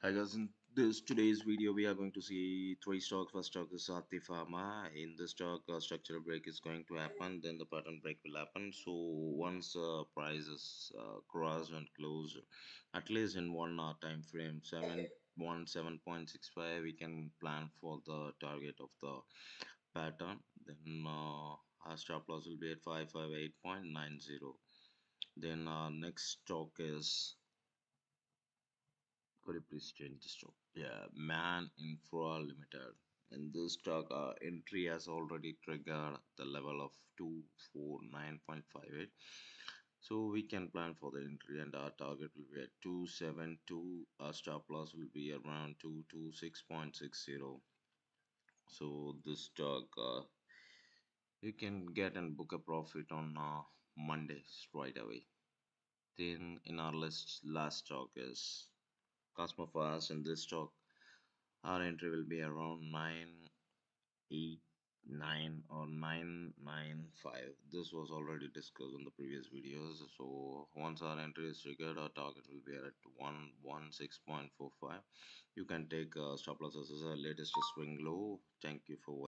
I guess in this today's video we are going to see three stocks. First stock is Sati Pharma. In this stock, structural break is going to happen. Then the pattern break will happen. So once price is crossed and closed, at least in 1 hour time frame, 7.65, we can plan for the target of the pattern. Then our stop loss will be at 558.90. Then next stock is, could you please change the stock? Yeah, Man Infra Limited. In this stock, entry has already triggered the level of 249.58. So we can plan for the entry, and our target will be at 272. Our stop loss will be around 226.60. So this stock, you can get and book a profit on Monday right away. Then in our last stock is Cosmofast. In this stock, our entry will be around 989 or 995. This was already discussed in the previous videos. So once our entry is triggered, our target will be at 116.45. You can take stop losses as a latest swing low. Thank you for watching.